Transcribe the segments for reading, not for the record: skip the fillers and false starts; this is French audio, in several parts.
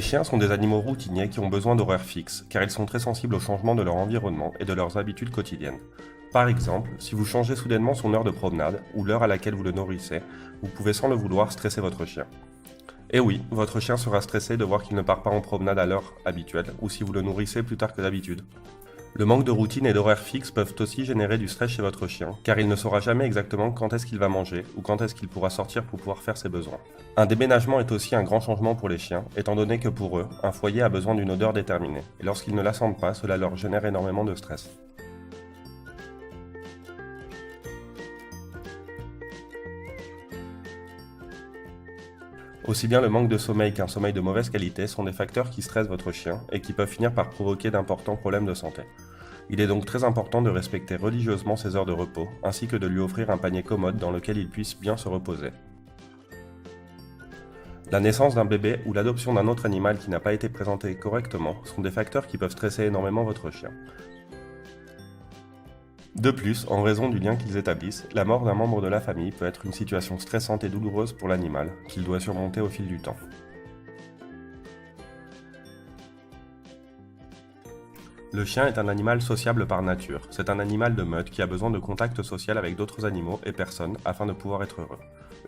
Les chiens sont des animaux routiniers qui ont besoin d'horaires fixes, car ils sont très sensibles au changement de leur environnement et de leurs habitudes quotidiennes. Par exemple, si vous changez soudainement son heure de promenade, ou l'heure à laquelle vous le nourrissez, vous pouvez sans le vouloir stresser votre chien. Et oui, votre chien sera stressé de voir qu'il ne part pas en promenade à l'heure habituelle, ou si vous le nourrissez plus tard que d'habitude. Le manque de routine et d'horaires fixes peuvent aussi générer du stress chez votre chien, car il ne saura jamais exactement quand est-ce qu'il va manger ou quand est-ce qu'il pourra sortir pour pouvoir faire ses besoins. Un déménagement est aussi un grand changement pour les chiens, étant donné que pour eux, un foyer a besoin d'une odeur déterminée, et lorsqu'ils ne la sentent pas, cela leur génère énormément de stress. Aussi bien le manque de sommeil qu'un sommeil de mauvaise qualité sont des facteurs qui stressent votre chien et qui peuvent finir par provoquer d'importants problèmes de santé. Il est donc très important de respecter religieusement ses heures de repos, ainsi que de lui offrir un panier commode dans lequel il puisse bien se reposer. La naissance d'un bébé ou l'adoption d'un autre animal qui n'a pas été présenté correctement sont des facteurs qui peuvent stresser énormément votre chien. De plus, en raison du lien qu'ils établissent, la mort d'un membre de la famille peut être une situation stressante et douloureuse pour l'animal, qu'il doit surmonter au fil du temps. Le chien est un animal sociable par nature. C'est un animal de meute qui a besoin de contact social avec d'autres animaux et personnes afin de pouvoir être heureux.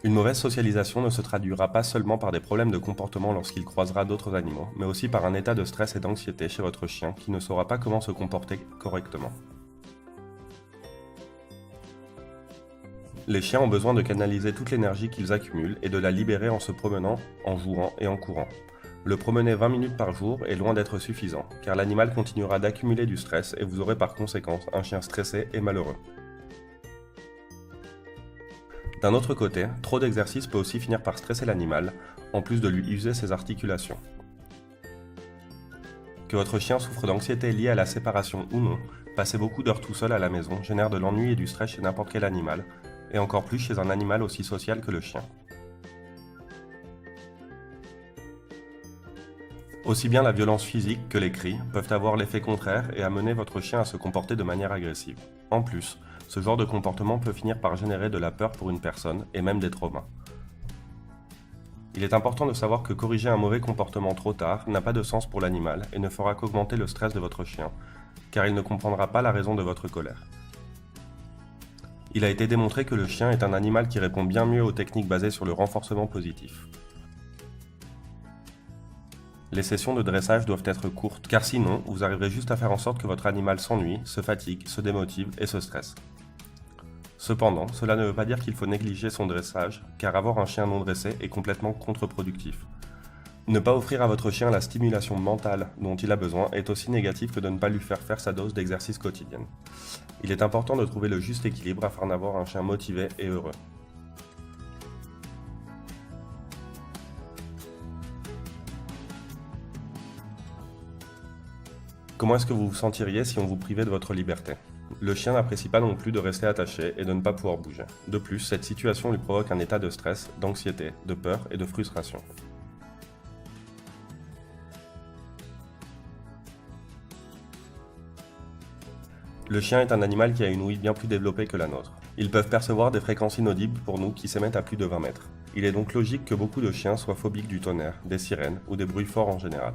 Une mauvaise socialisation ne se traduira pas seulement par des problèmes de comportement lorsqu'il croisera d'autres animaux, mais aussi par un état de stress et d'anxiété chez votre chien qui ne saura pas comment se comporter correctement. Les chiens ont besoin de canaliser toute l'énergie qu'ils accumulent et de la libérer en se promenant, en jouant et en courant. Le promener 20 minutes par jour est loin d'être suffisant, car l'animal continuera d'accumuler du stress et vous aurez par conséquent un chien stressé et malheureux. D'un autre côté, trop d'exercice peut aussi finir par stresser l'animal, en plus de lui user ses articulations. Que votre chien souffre d'anxiété liée à la séparation ou non, passer beaucoup d'heures tout seul à la maison génère de l'ennui et du stress chez n'importe quel animal, et encore plus chez un animal aussi social que le chien. Aussi bien la violence physique que les cris peuvent avoir l'effet contraire et amener votre chien à se comporter de manière agressive. En plus, ce genre de comportement peut finir par générer de la peur pour une personne et même des traumas. Il est important de savoir que corriger un mauvais comportement trop tard n'a pas de sens pour l'animal et ne fera qu'augmenter le stress de votre chien, car il ne comprendra pas la raison de votre colère. Il a été démontré que le chien est un animal qui répond bien mieux aux techniques basées sur le renforcement positif. Les sessions de dressage doivent être courtes, car sinon, vous arriverez juste à faire en sorte que votre animal s'ennuie, se fatigue, se démotive et se stresse. Cependant, cela ne veut pas dire qu'il faut négliger son dressage, car avoir un chien non dressé est complètement contre-productif. Ne pas offrir à votre chien la stimulation mentale dont il a besoin est aussi négatif que de ne pas lui faire faire sa dose d'exercice quotidienne. Il est important de trouver le juste équilibre afin d'avoir un chien motivé et heureux. Comment est-ce que vous vous sentiriez si on vous privait de votre liberté? Le chien n'apprécie pas non plus de rester attaché et de ne pas pouvoir bouger. De plus, cette situation lui provoque un état de stress, d'anxiété, de peur et de frustration. Le chien est un animal qui a une ouïe bien plus développée que la nôtre. Ils peuvent percevoir des fréquences inaudibles pour nous qui s'émettent à plus de 20 mètres. Il est donc logique que beaucoup de chiens soient phobiques du tonnerre, des sirènes ou des bruits forts en général.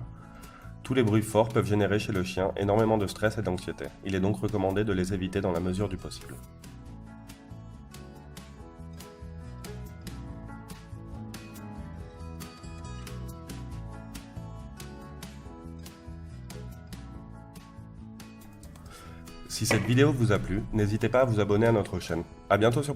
Tous les bruits forts peuvent générer chez le chien énormément de stress et d'anxiété. Il est donc recommandé de les éviter dans la mesure du possible. Si cette vidéo vous a plu, n'hésitez pas à vous abonner à notre chaîne. À bientôt sur